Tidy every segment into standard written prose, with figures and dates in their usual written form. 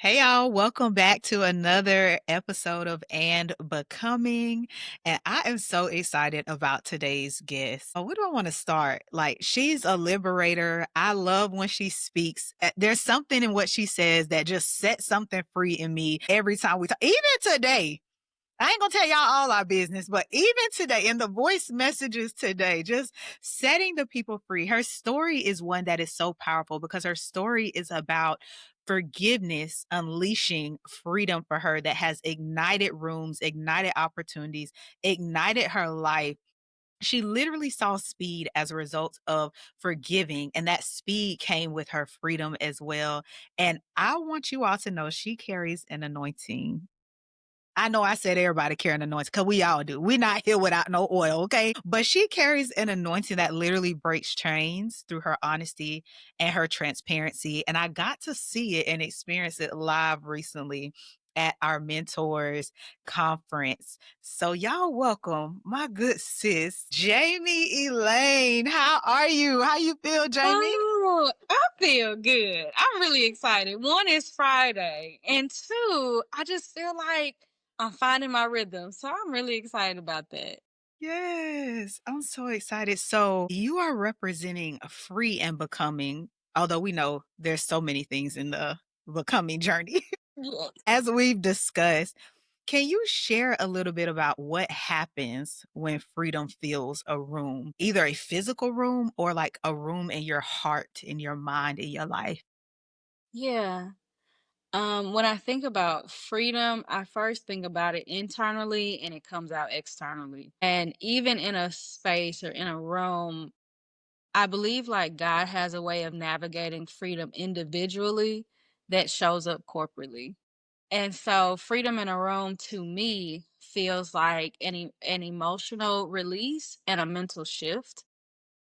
Hey y'all, welcome back to another episode of And Becoming. And I am so excited about today's guest. Where do I want to start? Like, she's a liberator. I love when she speaks. There's something in what she says that just sets something free in me every time we talk. Even today, I ain't gonna tell y'all all our business, but even today, in the voice messages today, just setting the people free. Her story is one that is so powerful because her story is about forgiveness, unleashing freedom for her that has ignited rooms, ignited opportunities, ignited her life. She literally saw speed as a result of forgiving, and that speed came with her freedom as well. And I want you all to know she carries an anointing. I know I said everybody carry an anointing because we all do. We're not here without no oil, okay? But she carries an anointing that literally breaks chains through her honesty and her transparency. And I got to see it and experience it live recently at our mentors conference. So y'all welcome my good sis, Jaymi Elaine. How are you? How you feel, Jamie? Oh, I feel good. I'm really excited. One is Friday, and two, I just feel like I'm finding my rhythm. So I'm really excited about that. Yes, I'm so excited. So you are representing a free and becoming, although we know there's so many things in the becoming journey. Yes. As we've discussed, can you share a little bit about what happens when freedom fills a room, either a physical room or like a room in your heart, in your mind, in your life? Yeah. When I think about freedom, I first think about it internally and it comes out externally. And even in a space or in a room, I believe like God has a way of navigating freedom individually that shows up corporately. And so freedom in a room to me feels like an emotional release and a mental shift.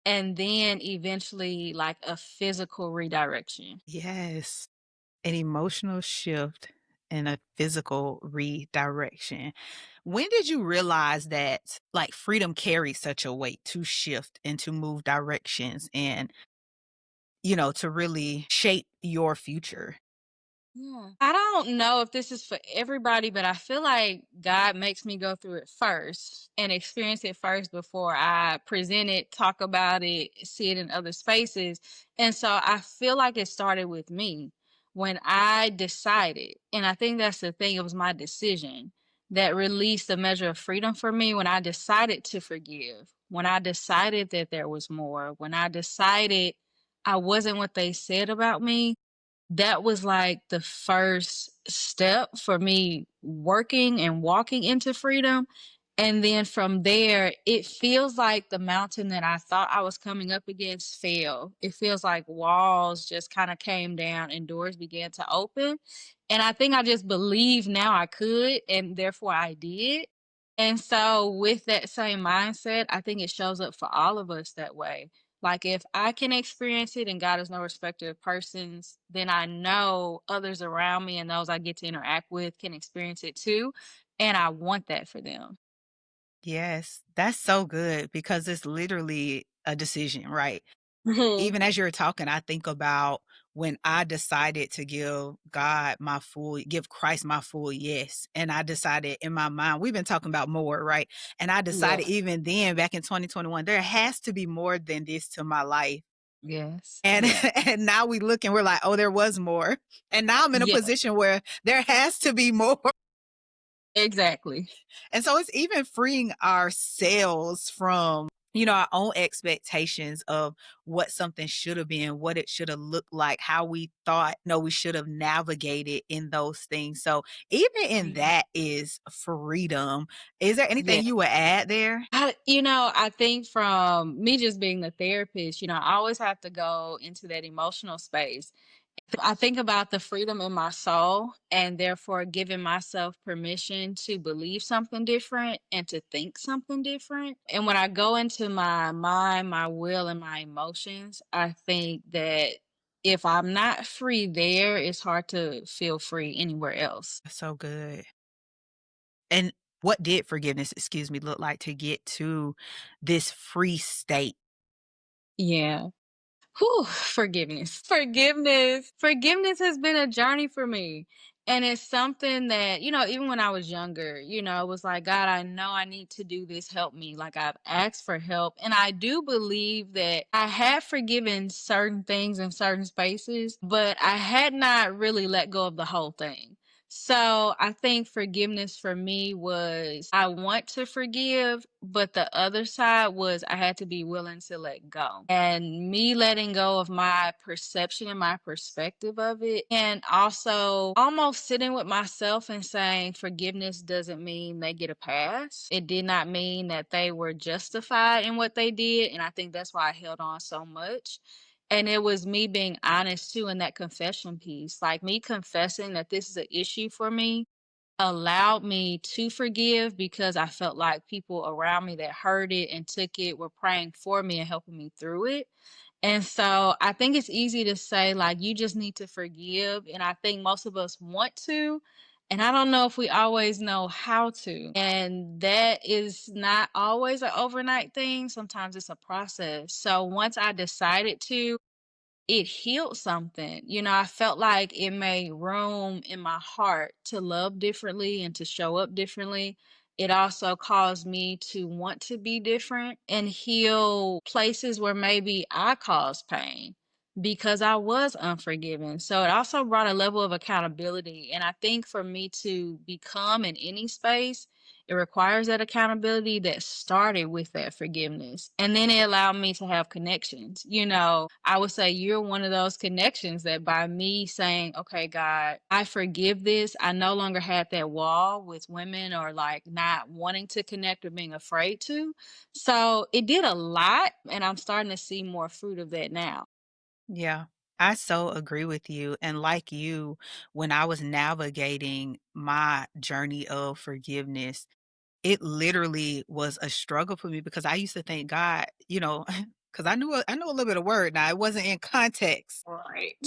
And then eventually like a physical redirection. Yes, an emotional shift and a physical redirection. When did you realize that like freedom carries such a weight to shift and to move directions and, to really shape your future? Yeah. I don't know if this is for everybody, but I feel like God makes me go through it first and experience it first before I present it, talk about it, see it in other spaces. And so I feel like it started with me when I decided, and I think that's the thing, it was my decision that released a measure of freedom for me when I decided to forgive, when I decided that there was more, when I decided I wasn't what they said about me. That was like the first step for me working and walking into freedom. And then from there, it feels like the mountain that I thought I was coming up against fell. It feels like walls just kind of came down and doors began to open. And I think I just believe now I could, and therefore I did. And so, with that same mindset, I think it shows up for all of us that way. Like if I can experience it and God is no respecter of persons, then I know others around me and those I get to interact with can experience it too. And I want that for them. Yes, that's so good because it's literally a decision, right? Mhm. Even as you're talking, I think about when I decided to give Christ my full yes. And I decided in my mind, we've been talking about more, right? And I Yeah. decided even then back in 2021, there has to be more than this to my life. Yes. And Yeah. and now we look and we're like, oh, there was more. And now I'm in a Yeah. position where there has to be more. Exactly. And so it's even freeing ourselves from, our own expectations of what something should have been, what it should have looked like, how we thought, no, we should have navigated in those things. So even in Yeah. that is freedom. Is there Yeah. anything you would add there? I think from me just being the therapist, I always have to go into that emotional space. I think about the freedom in my soul and therefore giving myself permission to believe something different and to think something different. And when I go into my mind, my will, and my emotions, I think that if I'm not free there, it's hard to feel free anywhere else. So good. And what did forgiveness, excuse me, look like to get to this free state? Yeah. Whew, forgiveness. Forgiveness has been a journey for me. And it's something that, even when I was younger, it was like, God, I know I need to do this. Help me. Like I've asked for help. And I do believe that I had forgiven certain things in certain spaces, but I had not really let go of the whole thing. So I think forgiveness for me was I want to forgive, but the other side was I had to be willing to let go. And me letting go of my perception and my perspective of it, and also almost sitting with myself and saying forgiveness doesn't mean they get a pass. It did not mean that they were justified in what they did. And I think that's why I held on so much. And it was me being honest too in that confession piece, like me confessing that this is an issue for me allowed me to forgive because I felt like people around me that heard it and took it were praying for me and helping me through it. And so I think it's easy to say, like, you just need to forgive. And I think most of us want to. And I don't know if we always know how to. And that is not always an overnight thing. Sometimes it's a process. So once I decided to, it healed something. I felt like it made room in my heart to love differently and to show up differently. It also caused me to want to be different and heal places where maybe I caused pain because I was unforgiving. So it also brought a level of accountability. And I think for me to become in any space, it requires that accountability that started with that forgiveness. And then it allowed me to have connections. I would say you're one of those connections that by me saying, okay, God, I forgive this. I no longer had that wall with women or like not wanting to connect or being afraid to. So it did a lot. And I'm starting to see more fruit of that now. Yeah, I so agree with you. And like you, when I was navigating my journey of forgiveness, it literally was a struggle for me because I used to think God, because I knew a little bit of word. Now it wasn't in context, Right.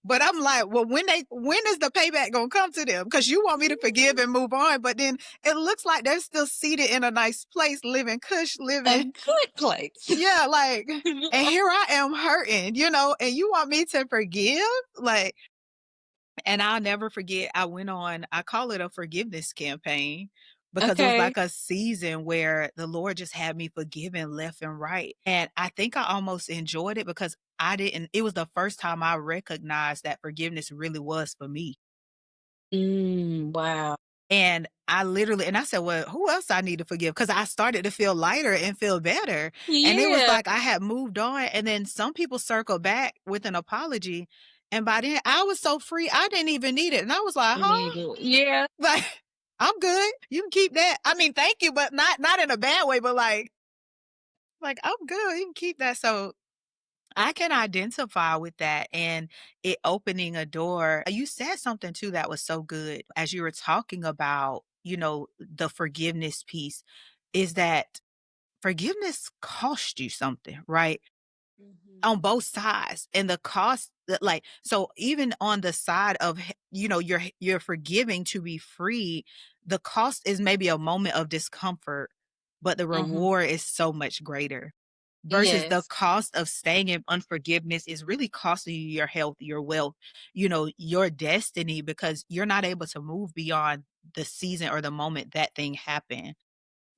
but I'm like, well, when is the payback gonna come to them? Because you want me to forgive and move on, but then it looks like they're still seated in a nice place, living cush, A living. good place. Yeah, like, and here I am hurting, and you want me to forgive? Like, and I'll never forget, I call it a forgiveness campaign because it was Okay. like a season where the Lord just had me forgiving left and right. And I think I almost enjoyed it because it was the first time I recognized that forgiveness really was for me. Wow. And I said, "Well, who else I need to forgive?" Because I started to feel lighter and feel better. And it was Yeah. like I had moved on. And then some people circle back with an apology. And by then I was so free, I didn't even need it. And I was like, huh? Needle. Yeah. Like, I'm good. You can keep that. I mean, thank you, but not in a bad way, but like I'm good. You can keep that. So I can identify with that and it opening a door. You said something too that was so good as you were talking about, the forgiveness piece is that forgiveness cost you something, right? Mhm. On both sides. And the cost that so even on the side of, you're forgiving to be free, the cost is maybe a moment of discomfort, but the Mhm. reward is so much greater. Versus the Yes. cost of staying in unforgiveness is really costing you your health, your wealth, your destiny because you're not able to move beyond the season or the moment that thing happened.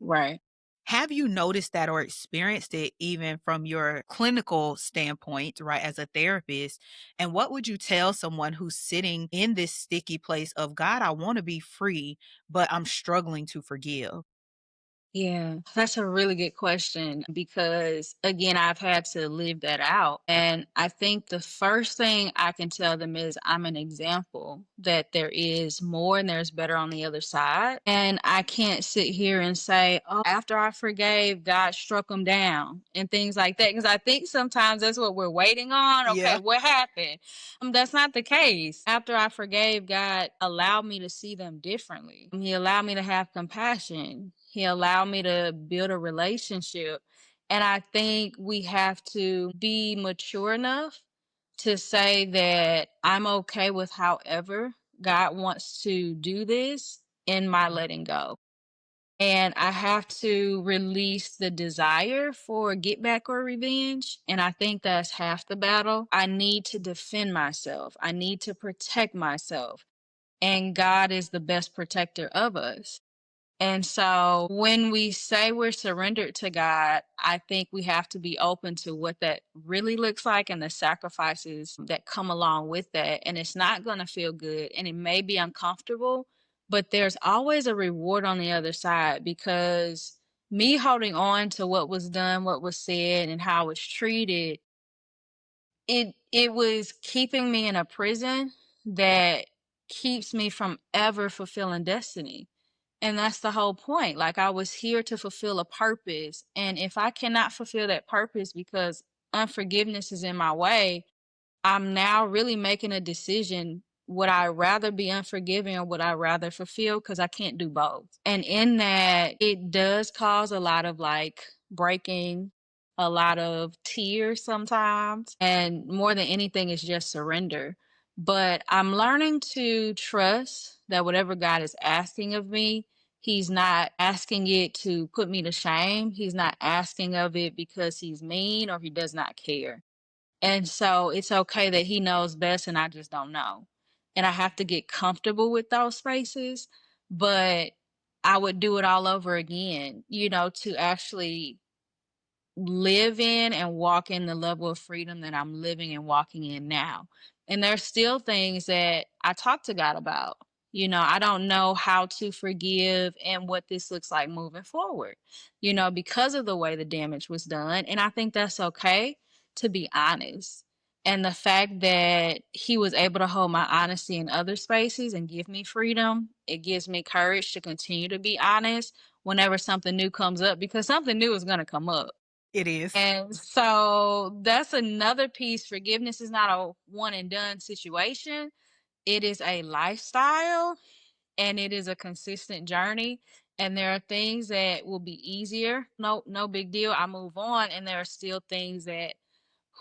Right. Have you noticed that or experienced it even from your clinical standpoint, right, as a therapist? And what would you tell someone who's sitting in this sticky place of, God, I want to be free, but I'm struggling to forgive? Yeah, that's a really good question because, again, I've had to live that out. And I think the first thing I can tell them is I'm an example that there is more and there's better on the other side. And I can't sit here and say, oh, after I forgave, God struck them down and things like that. Because I think sometimes that's what we're waiting on. Okay, Yeah. what happened? That's not the case. After I forgave, God allowed me to see them differently. He allowed me to have compassion. He allowed me to build a relationship. And I think we have to be mature enough to say that I'm okay with however God wants to do this in my letting go. And I have to release the desire for get back or revenge. And I think that's half the battle. I need to defend myself, I need to protect myself. And God is the best protector of us. And so when we say we're surrendered to God, I think we have to be open to what that really looks like and the sacrifices that come along with that. And it's not going to feel good and it may be uncomfortable, but there's always a reward on the other side because me holding on to what was done, what was said, and how I was treated, it was keeping me in a prison that keeps me from ever fulfilling destiny. And that's the whole point. Like I was here to fulfill a purpose. And if I cannot fulfill that purpose because unforgiveness is in my way, I'm now really making a decision. Would I rather be unforgiving or would I rather fulfill? Because I can't do both. And in that, it does cause a lot of like breaking, a lot of tears sometimes. And more than anything, it's just surrender. But I'm learning to trust that whatever God is asking of me, He's not asking it to put me to shame. He's not asking of it because He's mean or He does not care. And so it's okay that he knows best and I just don't know. And I have to get comfortable with those spaces, but I would do it all over again, to actually live in and walk in the level of freedom that I'm living and walking in now. And there's still things that I talk to God about. I don't know how to forgive and what this looks like moving forward, because of the way the damage was done. And I think that's okay to be honest. And the fact that he was able to hold my honesty in other spaces and give me freedom, it gives me courage to continue to be honest whenever something new comes up because something new is going to come up. It is. And so that's another piece. Forgiveness is not a one and done situation. It is a lifestyle and it is a consistent journey. And there are things that will be easier. No, no big deal. I move on. And there are still things that,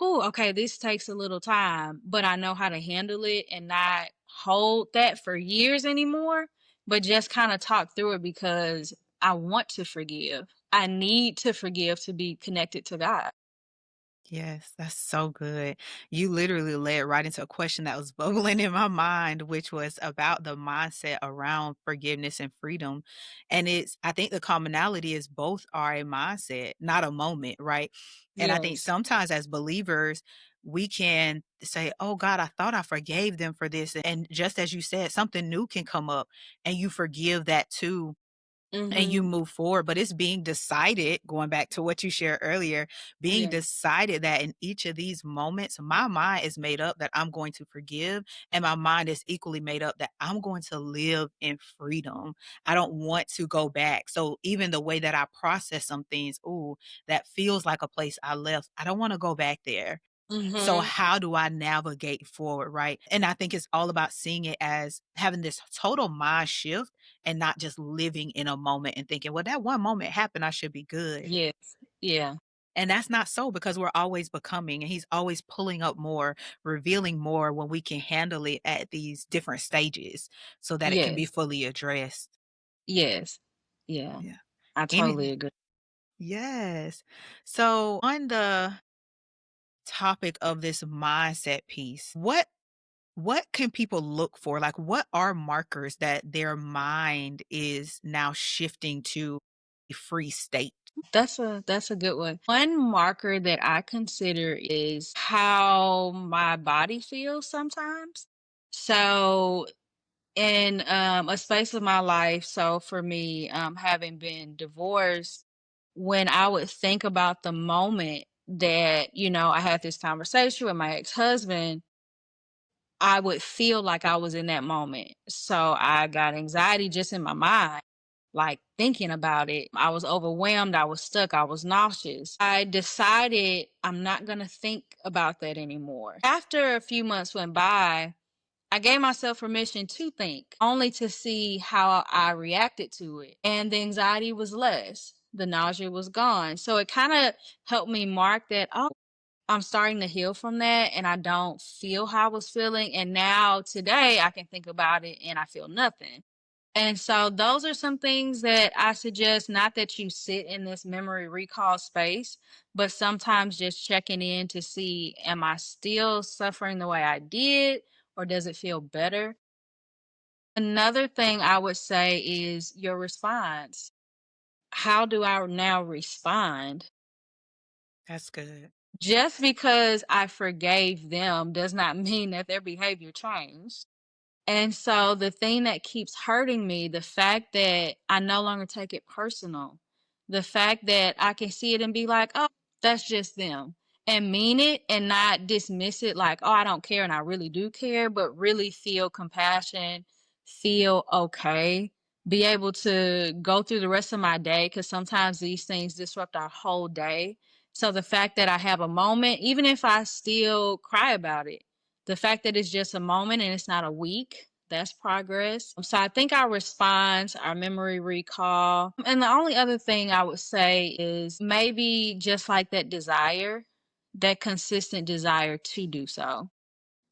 okay, this takes a little time, but I know how to handle it and not hold that for years anymore, but just kind of talk through it because I want to forgive. I need to forgive to be connected to God. Yes, that's so good. You literally led right into a question that was bubbling in my mind, which was about the mindset around forgiveness and freedom. And I think the commonality is both are a mindset, not a moment, right? And I think Yes. sometimes as believers, we can say, oh God, I thought I forgave them for this. And just as you said, something new can come up and you forgive that too and you Mhm. move forward, but it's being decided, going back to what you shared earlier, being Yeah. decided that in each of these moments, my mind is made up that I'm going to forgive, and my mind is equally made up that I'm going to live in freedom. I don't want to go back. So even the way that I process some things, ooh, that feels like a place I left. I don't want to go back there. So Mhm. how do I navigate forward, right? And I think it's all about seeing it as having this total mind shift and not just living in a moment and thinking, well, that one moment happened, I should be good. Yes. Yeah. And that's not so because we're always becoming and he's always pulling up more, revealing more when we can handle it at these different stages so that it can be Yes. fully addressed. Yes. Yeah. Yeah. I Any totally agree. yes. So on the topic of this mindset piece, what can people look for? Like, what are markers that their mind is now shifting to a free state? That's a good one. One marker that I consider is how my body feels sometimes. So in a space of my life, so for me, having been divorced, when I would think about the moment that, I had this conversation with my ex-husband, I would feel like I was in that moment. So I got anxiety just in my mind, like thinking about it. I was overwhelmed. I was stuck. I was nauseous. I decided I'm not going to think about that anymore. After a few months went by, I gave myself permission to think, only to see how I reacted to it. And the anxiety was less. The nausea was gone. So it kind of helped me mark that, oh, I'm starting to heal from that and I don't feel how I was feeling. And now today I can think about it and I feel nothing. And so those are some things that I suggest, not that you sit in this memory recall space, but sometimes just checking in to see, am I still suffering the way I did, or does it feel better? Another thing I would say is your response. How do I now respond? That's good. Just because I forgave them does not mean that their behavior changed. And so the thing that keeps hurting me, the fact that I no longer take it personal, the fact that I can see it and be like, oh, that's just them, and mean it and not dismiss it like, oh, I don't care and I really do care, but really feel compassion, feel okay, be able to go through the rest of my day because sometimes these things disrupt our whole day. So the fact that I have a moment, even if I still cry about it, the fact that it's just a moment and it's not a week, that's progress. So I think our response, our memory recall, and the only other thing I would say is maybe just like that desire, that consistent desire to do so.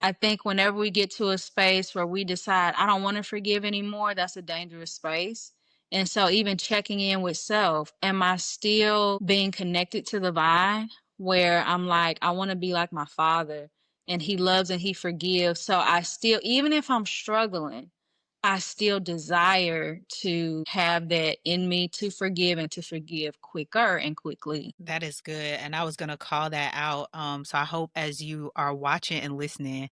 I think whenever we get to a space where we decide, I don't want to forgive anymore, that's a dangerous space. And so, even checking in with self, am I still being connected to the vine where I'm like, I want to be like my father and he loves and he forgives. So, I still, even if I'm struggling, I still desire to have that in me to forgive and to forgive quicker and quickly. That is good, and I was gonna call that out, so I hope as you are watching and listening,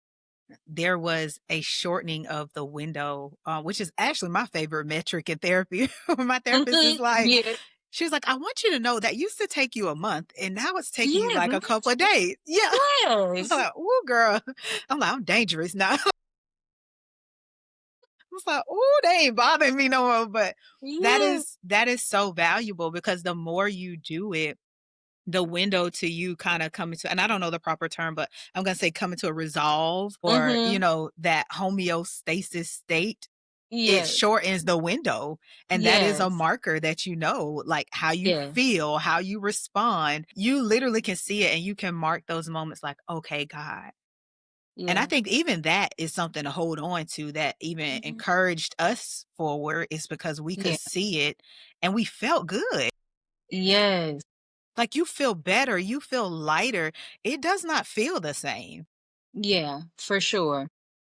there was a shortening of the window, which is actually my favorite metric in therapy. My therapist is like Yeah. she was like, "I want you to know that used to take you a month, and now it's taking you, Yes. like, a couple of days." Yeah. I'm Yes. like, "Ooh, girl." I'm like, "I'm dangerous now." I was like, "Ooh, they ain't bothering me no more," but Yes. that is so valuable because the more you do it, the window to you kinda coming to, and I don't know the proper term, but I'm gonna say coming to a resolve or, Mhm. that homeostasis state, it Yes. shortens the window, and that is a Yes. marker that like, how you Yes. feel, how you respond. You literally can see it, and you can mark those moments like, "Okay, God." And I Yeah. think even that is something to hold on to that even Mhm. encouraged us forward is because we could Yeah. see it and we felt good. Yes. Like, you feel better, you feel lighter. It does not feel the same Yeah, for sure.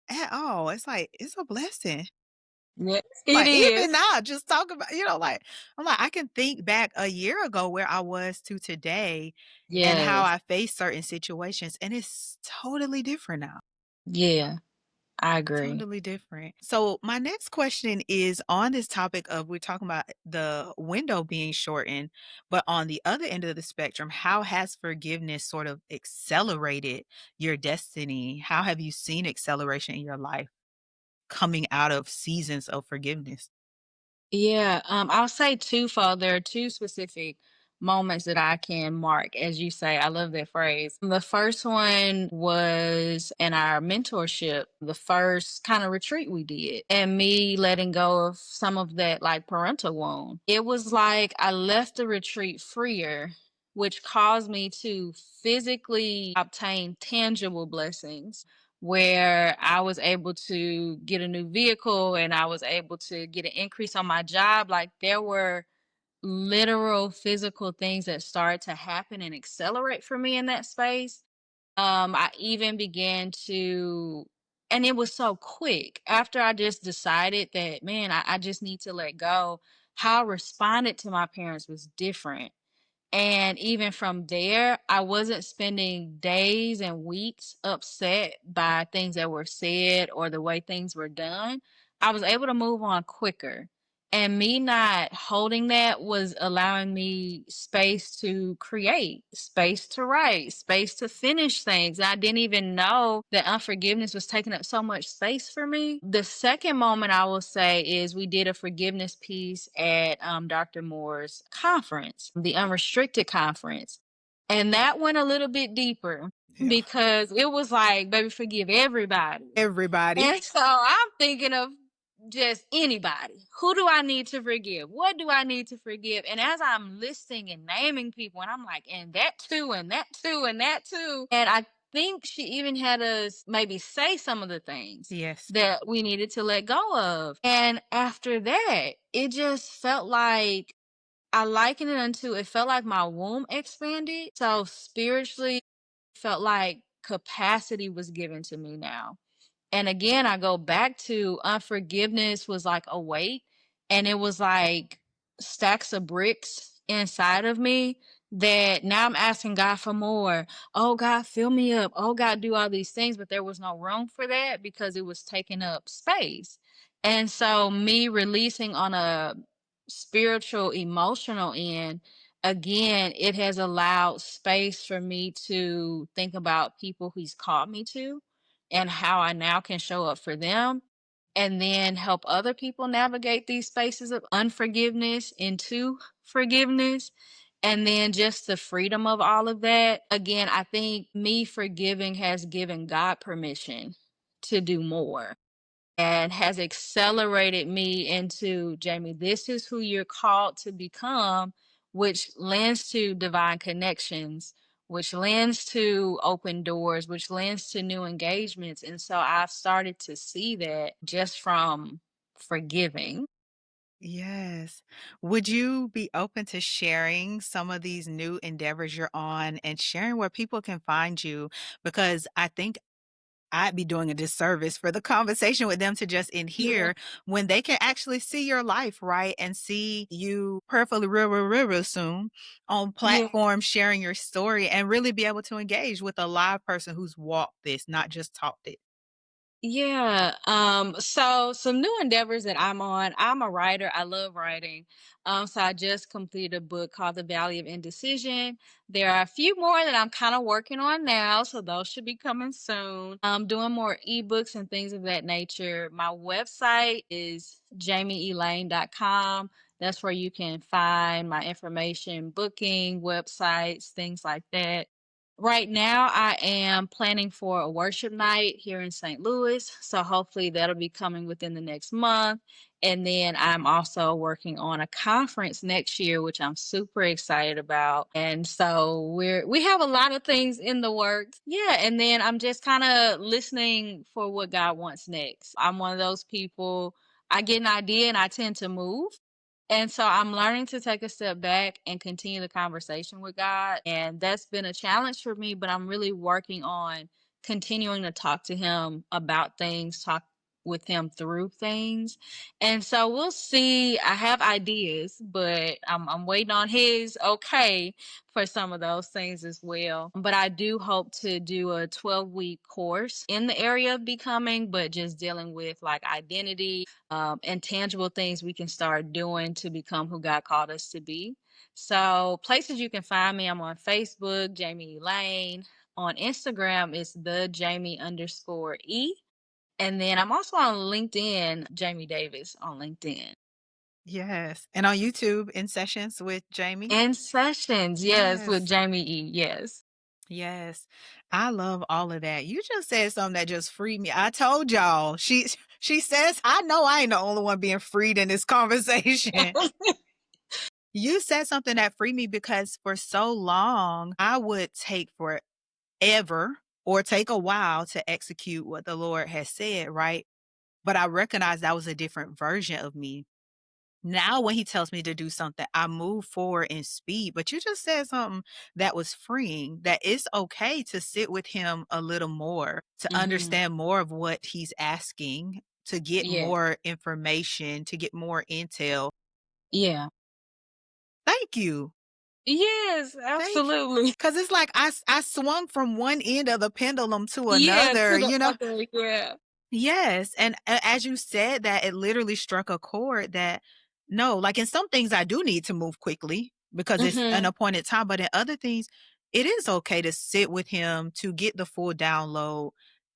at all. It's like, it's a blessing. Yes, it Like, is. even now, just talk about, I'm like, I can think back a year ago where I was to today and how Yes. I face certain situations, and it's totally different now. Yeah, I agree. Totally different. So my next question is on this topic of we're talking about the window being shortened, but on the other end of the spectrum, how has forgiveness sort of accelerated your destiny? How have you seen acceleration in your life coming out of seasons of forgiveness? Yeah, I'll say twofold. There are two specific moments that I can mark, as you say. I love that phrase. The first one was in our mentorship, the first kind of retreat we did, and me letting go of some of that like parental wound. It was like I left the retreat freer, which caused me to physically obtain tangible blessings where I was able to get a new vehicle and I was able to get an increase on my job. Like there were literal physical things that started to happen and accelerate for me in that space. I even began to, and it was so quick after I just decided that, man, I just need to let go. How I responded to my parents was different, and even from there, I wasn't spending days and weeks upset by things that were said or the way things were done. I was able to move on quicker. And me not holding that was allowing me space to create, space to write, space to finish things. I didn't even know that unforgiveness was taking up so much space for me. The second moment I will say is we did a forgiveness piece at Dr. Moore's conference, the Unrestricted Conference. And that went a little bit deeper Yeah. because it was like, baby, forgive everybody. Everybody. And so I'm thinking of just anybody. Who do I need to forgive? What do I need to forgive? And as I'm listing and naming people, and I'm like, and that too, and that too, and that too. And I think she even had us maybe say some of the things Yes. that we needed to let go of. And after that, it just felt like I liken it unto it felt like my womb expanded. So spiritually, felt like capacity was given to me now. And again, I go back to unforgiveness was like a weight, and it was like stacks of bricks inside of me that now I'm asking God for more. Oh, God, fill me up. Oh, God, do all these things. But there was no room for that because it was taking up space. And so, me releasing on a spiritual, emotional end, again, it has allowed space for me to think about people He's called me to and how I now can show up for them and then help other people navigate these spaces of unforgiveness into forgiveness. And then just the freedom of all of that. Again, I think me forgiving has given God permission to do more and has accelerated me into Jamie, this is who you're called to become, which lends to divine connections, which lends to open doors, which lends to new engagements. And so I've started to see that just from forgiving. Yes. Would you be open to sharing some of these new endeavors you're on and sharing where people can find you? Because I think I'd be doing a disservice for the conversation with them to just in Yeah. here when they can actually see your life, right? And see you perfectly real soon on Yeah. platforms sharing your story and really be able to engage with a live person who's walked this, not just talked it. Yeah. So some new endeavors that I'm on. I'm a writer. I love writing. So I just completed a book called The Valley of Indecision. There are a few more that I'm kind of working on now, so those should be coming soon. I'm doing more ebooks and things of that nature. My website is JaymiElaine.com. That's where you can find my information, booking, websites, things like that. Right now, I am planning for a worship night here in St. Louis. So hopefully that'll be coming within the next month. And then I'm also working on a conference next year, which I'm super excited about. And so we have a lot of things in the works. Yeah. And then I'm just kind of listening for what God wants next. I'm one of those people, I get an idea and I tend to move. And so I'm learning to take a step back and continue the conversation with God. And that's been a challenge for me, but I'm really working on continuing to talk to Him about things, talk with Him through things. And so we'll see. I have ideas, but I'm waiting on His okay for some of those things as well. But I do hope to do a 12-week course in the area of becoming, but just dealing with like identity and tangible things we can start doing to become who God called us to be. So, places you can find me, I'm on Facebook, Jaymi Elaine. On Instagram, it's the Jamie_E. And then I'm also on LinkedIn, Jamie Davis on LinkedIn. Yes. And on YouTube in sessions with Jamie. In sessions, yes, with Yes. Jamie E. Yes. Yes. I love all of that. You just said something that just freed me. I told y'all. She says, I know I ain't the only one being freed in this conversation. You said something that freed me because for so long I would take forever or take a while to execute what the Lord has said, right? But I recognized that was a different version of me. Now when he tells me to do something, I move forward in speed. But you just said something that was freeing, that it's okay to sit with him a little more, to Hmm. understand more of what he's asking, to get Yeah. more information, to get more intel. Yeah. Thank you. Yes, Thank you. absolutely. Cause it's like I swung from one end of the pendulum to Yeah, another, to the you know? other, yeah. Yes, and as you said that, it literally struck a chord that no, like in some things I do need to move quickly because it's an Mhm. appointed time, but in other things, it is okay to sit with him to get the full download,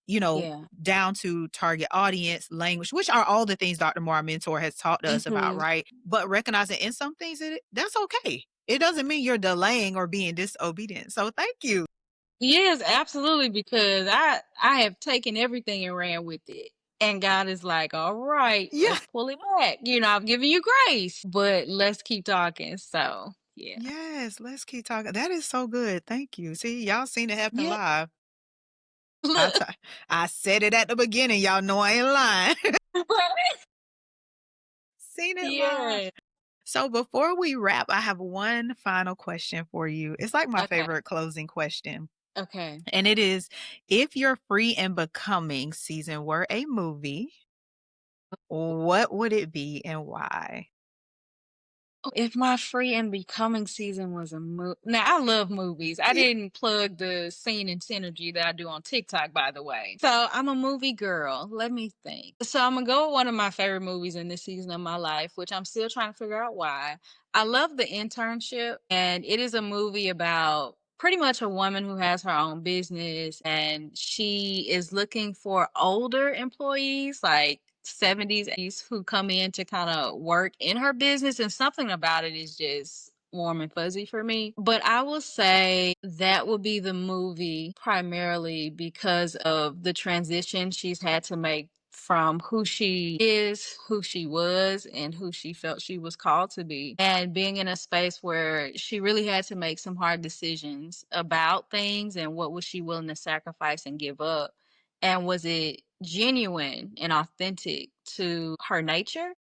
you know, Yeah. down to target audience, language, which are all the things Dr. Moore, our mentor, has taught us about, Mhm. right? But recognizing in some things that's okay. It doesn't mean you're delaying or being disobedient. So thank you. Yes, absolutely, because I have taken everything and ran with it. And God is like, "All right, Yeah. let's pull it back. You know, I'm giving you grace, but let's keep talking." So, yeah. Yes, let's keep talking. That is so good. Thank you. See, y'all seen it happen Yeah. live. I Look. t I said it at the beginning, y'all know I ain't lying. Right? Seen it live. Yeah. So before we wrap, I have one final question for you. It's like my Okay. favorite closing question. Okay. And it is, if your Free and Becoming season were a movie, what would it be and why? If my free and becoming season was a now I love movies. I Yeah. didn't plug the scene and synergy that I do on TikTok, by the way. So I'm a movie girl. Let me think. So I'm gonna go with one of my favorite movies in this season of my life, which I'm still trying to figure out why. I love The Internship, and it is a movie about pretty much a woman who has her own business and she is looking for older employees, like 70s, 80s, who come in to kind of work in her business. And something about it is just warm and fuzzy for me. But I will say that would be the movie primarily because of the transition she's had to make from who she is, who she was, and who she felt she was called to be. And being in a space where she really had to make some hard decisions about things and what was she willing to sacrifice and give up. And was it genuine and authentic to her nature?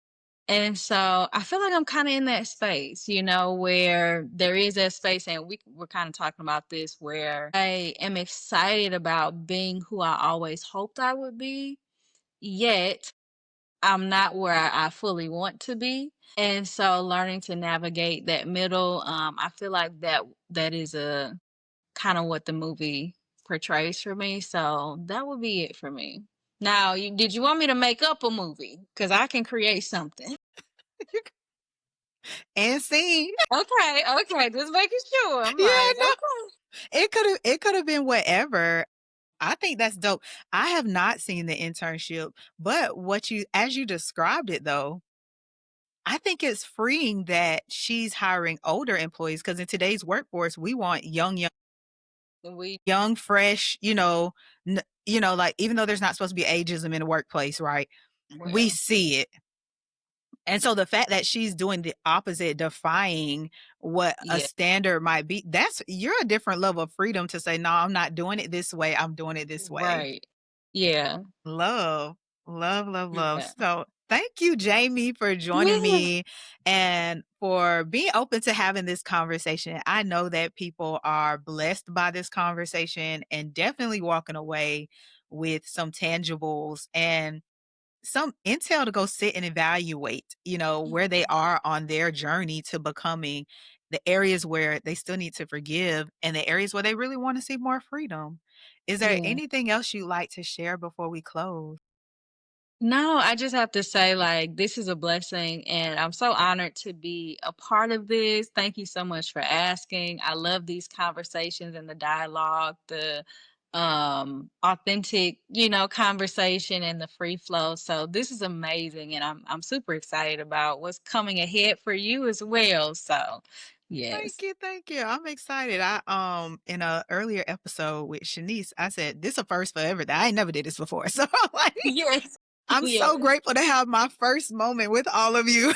And so I feel like I'm kind of in that space, where there is that space, and we're kind of talking about this, where I am excited about being who I always hoped I would be, yet I'm not where I fully want to be. And so learning to navigate that middle, I feel like that is a kind of what the movie portrays for me. So that would be it for me. Now, did you want me to make up a movie? Because I can create something. And scene. Okay, okay, just making sure. I'm Yeah, like, no, okay. it could have been whatever. I think that's dope. I have not seen The Internship, but what you as you described it though, I think it's freeing that she's hiring older employees because in today's workforce, we want We young, fresh, like even though there's not supposed to be ageism in the workplace, right? We well, see it. And so the fact that she's doing the opposite, defying what a yeah, standard might be, you're a different level of freedom to say, no, I'm not doing it this way. I'm doing it this way. right. Yeah, Love, love, love, love. yeah. So thank you, Jamie, for joining Yeah, me and for being open to having this conversation. I know that people are blessed by this conversation and definitely walking away with some tangibles and some intel to go sit and evaluate, where they mhm, are on their journey to becoming, the areas where they still need to forgive and the areas where they really want to see more freedom. Is there yeah. anything else you'd like to share before we close? No, I just have to say, like, this is a blessing, and I'm so honored to be a part of this. Thank you so much for asking. I love these conversations and the dialogue, the authentic, conversation and the free flow. So this is amazing, and I'm super excited about what's coming ahead for you as well. So, Thank yes. you, thank you. I'm excited. I in a earlier episode with Shanice, I said this a first for everything. I ain't never did this before. So like Yes. I'm so Yes. grateful to have my first moment with all of you.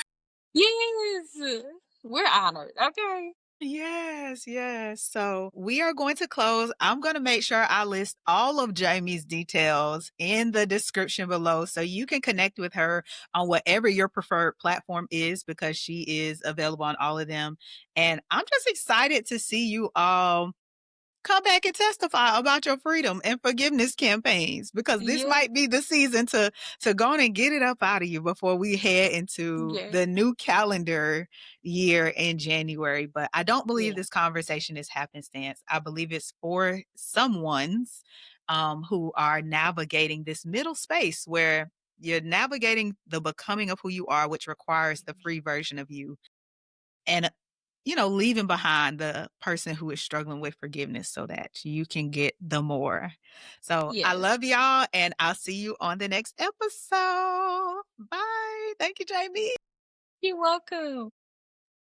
Yes. We're honored. Okay. Yes, yes. So we are going to close. I'm going to make sure I list all of Jamie's details in the description below so you can connect with her on whatever your preferred platform is because she is available on all of them. And I'm just excited to see you all come back and testify about your freedom and forgiveness campaigns because this Yeah. might be the season to go on and get it up out of you before we head into Yeah. the new calendar year in January. But I don't believe Yeah. this conversation is happenstance. I believe it's for someone's who are navigating this middle space where you're navigating the becoming of who you are, which requires the free version of you. And leaving behind the person who is struggling with forgiveness so that you can get the more. So I Yes. love y'all, and I'll see you on the next episode. Bye. Thank you, Jamie. You're welcome.